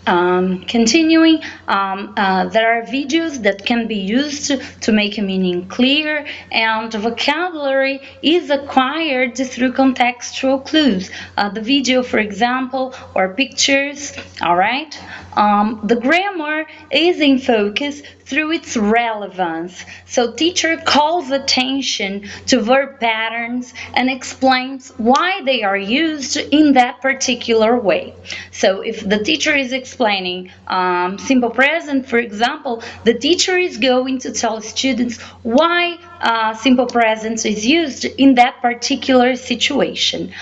Continuing, there are videos that can be used to make a meaning clear, and vocabulary is acquired through contextual clues. The video, for example, or pictures, all right? The grammar is in focus through its relevance. So teacher calls attention to verb patterns and explains why they are used in that particular way. So if the teacher is explaining simple present, for example, the teacher is going to tell students why simple present is used in that particular situation.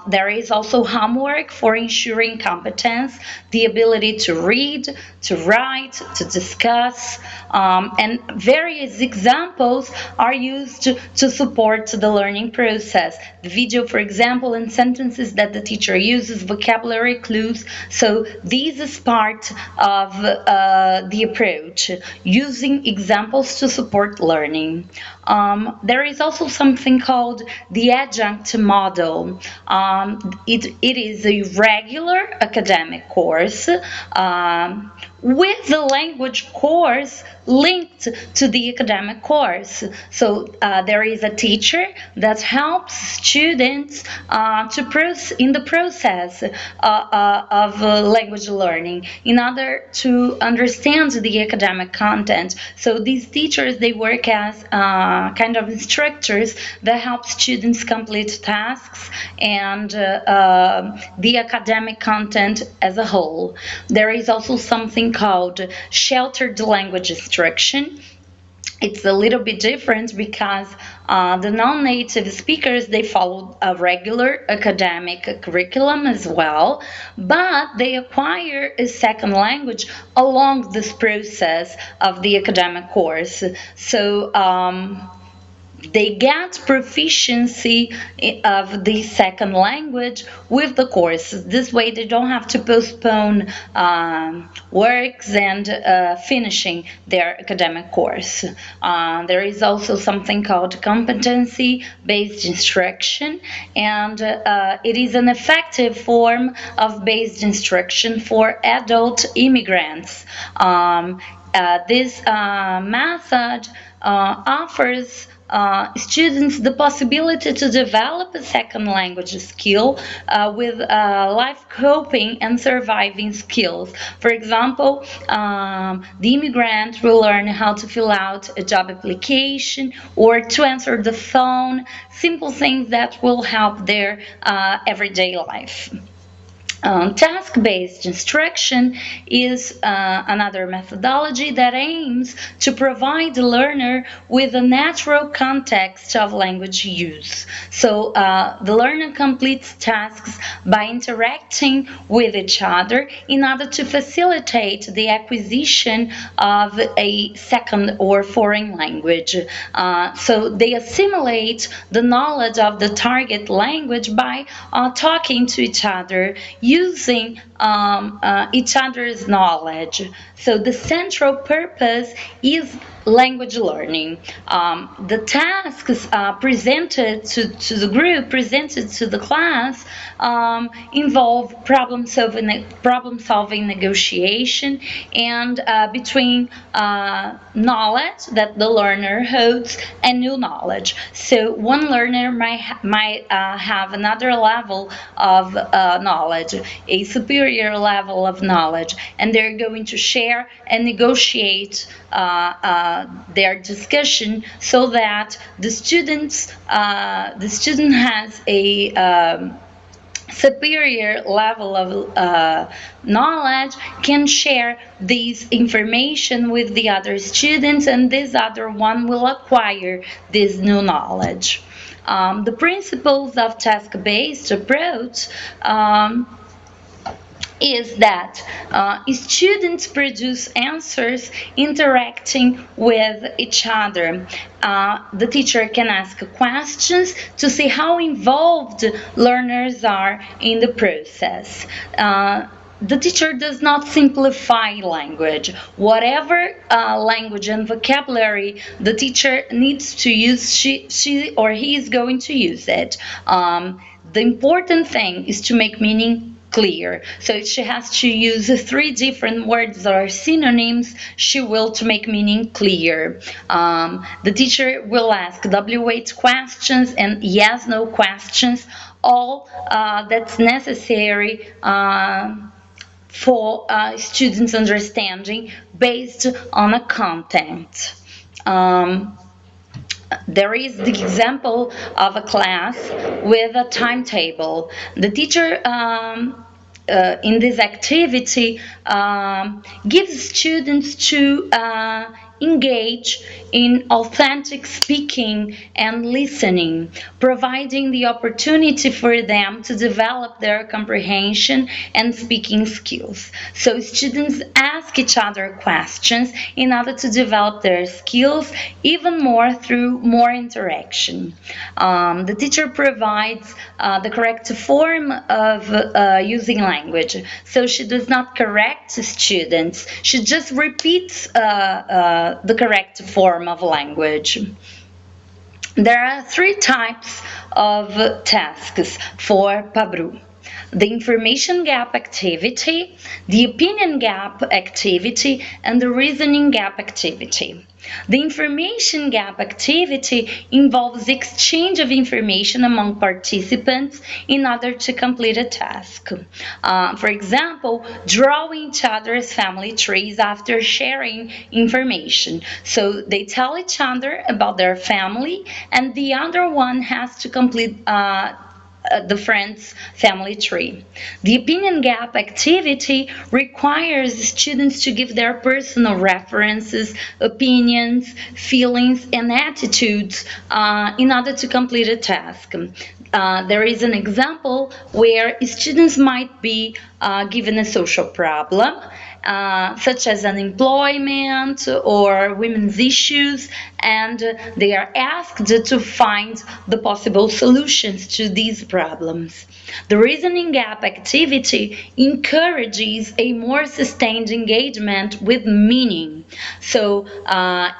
There is also homework for ensuring competence, the ability to read, to write, to discuss, and various examples are used to support the learning process. The video, for example, and sentences that the teacher uses, vocabulary clues. So this is part of the approach, using examples to support learning. There is also something called the adjunct model. It is a regular academic course with the language course linked to the academic course. So there is a teacher that helps students in the process of language learning in order to understand the academic content. So these teachers, they work as kind of instructors that help students complete tasks and the academic content as a whole. There is also something called sheltered language instruction. It's a little bit different because the non-native speakers, they follow a regular academic curriculum as well, but they acquire a second language along this process of the academic course. So they get proficiency of the second language with the course. This way they don't have to postpone works and finishing their academic course. There is also something called competency-based instruction, and it is an effective form of based instruction for adult immigrants. This method offers students the possibility to develop a second language skill with life coping and surviving skills. For example, the immigrant will learn how to fill out a job application or to answer the phone, simple things that will help their everyday life. Task-based instruction is another methodology that aims to provide the learner with a natural context of language use. So the learner completes tasks by interacting with each other in order to facilitate the acquisition of a second or foreign language. So they assimilate the knowledge of the target language by talking to each other, using each other's knowledge. So the central purpose is language learning. The tasks presented to the group, presented to the class, involve problem-solving negotiation and between knowledge that the learner holds and new knowledge. So one learner might have another level of knowledge, a superior level of knowledge, and they're going to share and negotiate their discussion so that the student has a superior level of knowledge, can share this information with the other students, and this other one will acquire this new knowledge. The principles of task-based approach is that students produce answers interacting with each other. The teacher can ask questions to see how involved learners are in the process. The teacher does not simplify language. Whatever language and vocabulary the teacher needs to use, she or he is going to use it. The important thing is to make meaning clear. So if she has to use three different words or synonyms, she will to make meaning clear. The teacher will ask WH questions and yes/no questions, all that's necessary for students' understanding based on a content. Um, there is the example of a class with a timetable. The teacher in this activity gives students to engage in authentic speaking and listening, providing the opportunity for them to develop their comprehension and speaking skills. So students ask each other questions in order to develop their skills even more through more interaction. The teacher provides the correct form of using language. So she does not correct students, she just repeats the correct form of language. There are three types of tasks for PABRU: the information gap activity, the opinion gap activity, and the reasoning gap activity. The information gap activity involves exchange of information among participants in order to complete a task. For example, drawing each other's family trees after sharing information. So they tell each other about their family, and the other one has to complete the friend's family tree. The opinion gap activity requires students to give their personal references, opinions, feelings, and attitudes in order to complete a task. There is an example where students might be given a social problem, such as unemployment or women's issues, and they are asked to find the possible solutions to these problems. The reasoning gap activity encourages a more sustained engagement with meaning. So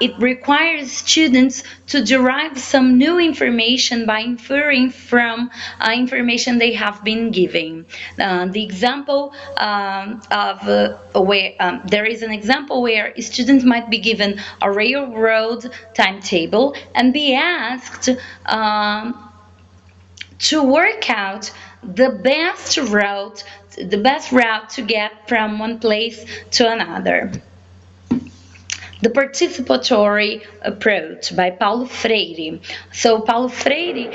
it requires students to derive some new information by inferring from information they have been given. The example of where there is an example where students might be given a railroad timetable and be asked to work out the best route to get from one place to another. The participatory approach by Paulo Freire. So Paulo Freire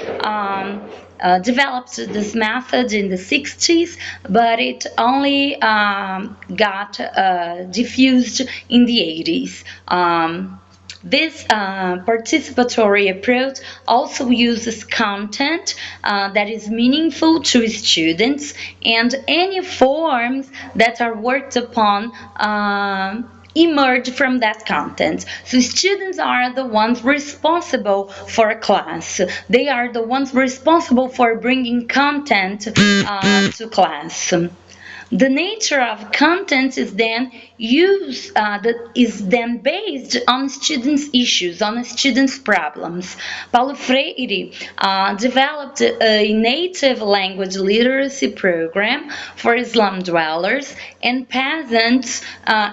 developed this method in the 60s, but it only got diffused in the 80s. This participatory approach also uses content that is meaningful to students and any forms that are worked upon emerge from that content. So students are the ones responsible for a class. They are the ones responsible for bringing content to class. The nature of content is then based on students' issues, on students' problems. Paulo Freire developed a native language literacy program for slum dwellers and peasants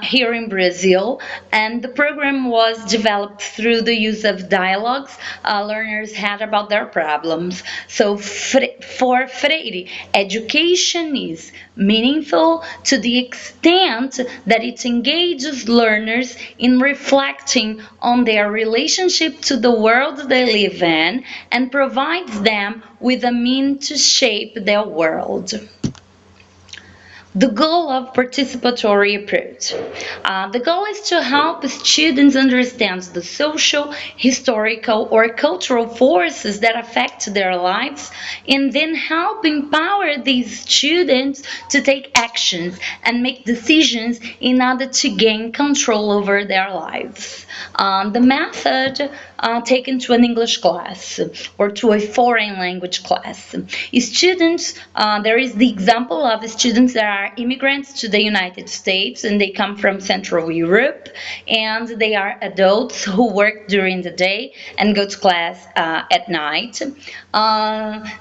here in Brazil, and the program was developed through the use of dialogues learners had about their problems. So for Freire, education is meaningful to the extent that it engages learners in reflecting on their relationship to the world they live in and provides them with a means to shape their world. The goal of participatory approach. The goal is to help students understand the social, historical, or cultural forces that affect their lives, and then help empower these students to take actions and make decisions in order to gain control over their lives. The method taken to an English class or to a foreign language class. Students, there is the example of students that are immigrants to the United States and they come from Central Europe, and they are adults who work during the day and go to class at night.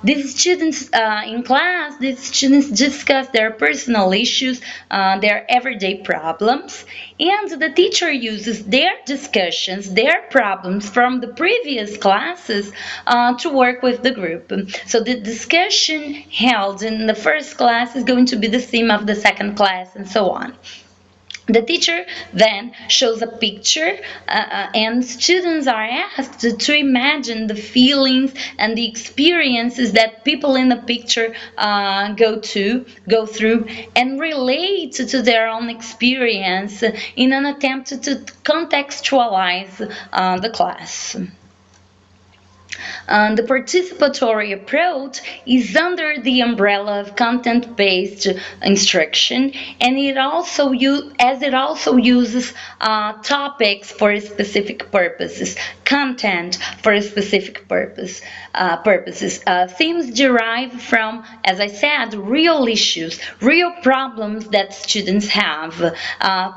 These students in class, these students discuss their personal issues, their everyday problems, and the teacher uses their discussions, their problems from the previous classes to work with the group. So the discussion held in the first class is going to be the theme of the second class, and so on. The teacher then shows a picture and students are asked to imagine the feelings and the experiences that people in the picture go through and relate to their own experience in an attempt to contextualize the class. The participatory approach is under the umbrella of content-based instruction, and it also uses topics for specific purposes, content for specific purposes. Themes derive from, as I said, real issues, real problems that students have,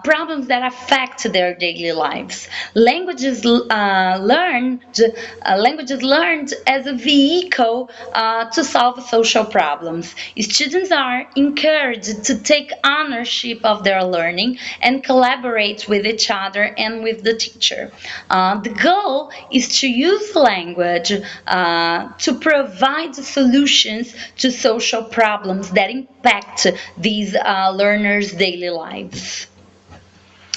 problems that affect their daily lives. Languages learned as a vehicle to solve social problems. Students are encouraged to take ownership of their learning and collaborate with each other and with the teacher. The goal is to use language to provide solutions to social problems that impact these learners' daily lives.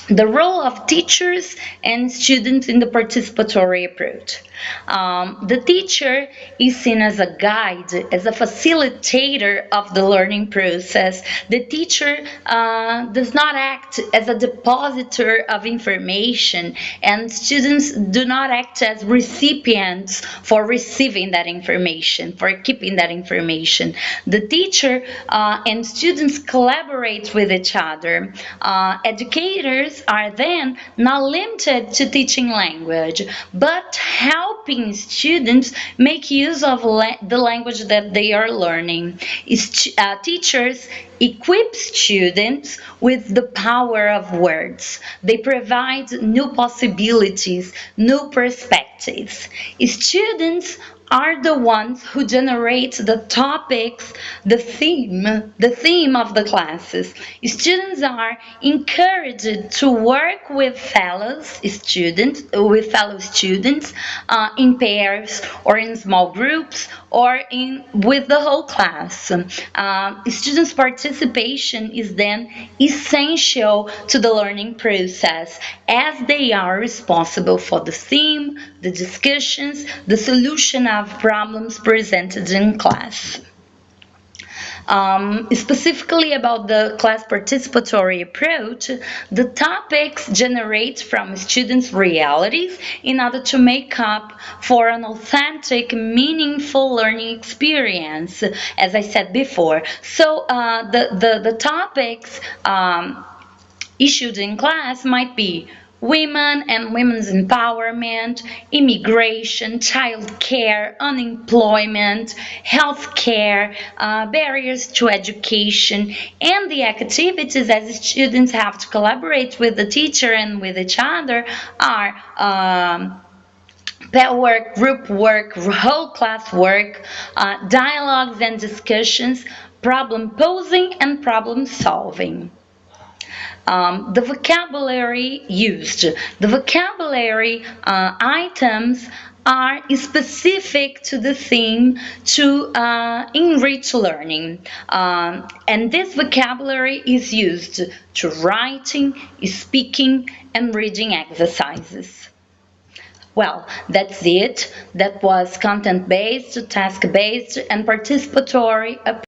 The role of teachers and students in the participatory approach. The teacher is seen as a guide, as a facilitator of the learning process. The teacher does not act as a depositor of information, and students do not act as recipients for receiving that information, for keeping that information. The teacher and students collaborate with each other. Educators are then not limited to teaching language, but helping students make use of the language that they are learning. Teachers equip students with the power of words. They provide new possibilities, new perspectives. Students are the ones who generate the topics, the theme of the classes. Students are encouraged to work with fellow students in pairs or in small groups or with the whole class. Students' participation is then essential to the learning process, as they are responsible for the theme, the discussions, the solution of problems presented in class. Specifically about the class participatory approach, the topics generate from students' realities in order to make up for an authentic, meaningful learning experience, as I said before. So the topics issued in class might be women and women's empowerment, immigration, childcare, unemployment, healthcare, barriers to education, and the activities as students have to collaborate with the teacher and with each other are pair work, group work, whole class work, dialogues and discussions, problem posing, and problem solving. The vocabulary used. The vocabulary items are specific to the theme to enrich learning. And this vocabulary is used to writing, speaking, and reading exercises. Well, that's it. That was content-based, task-based, and participatory approach.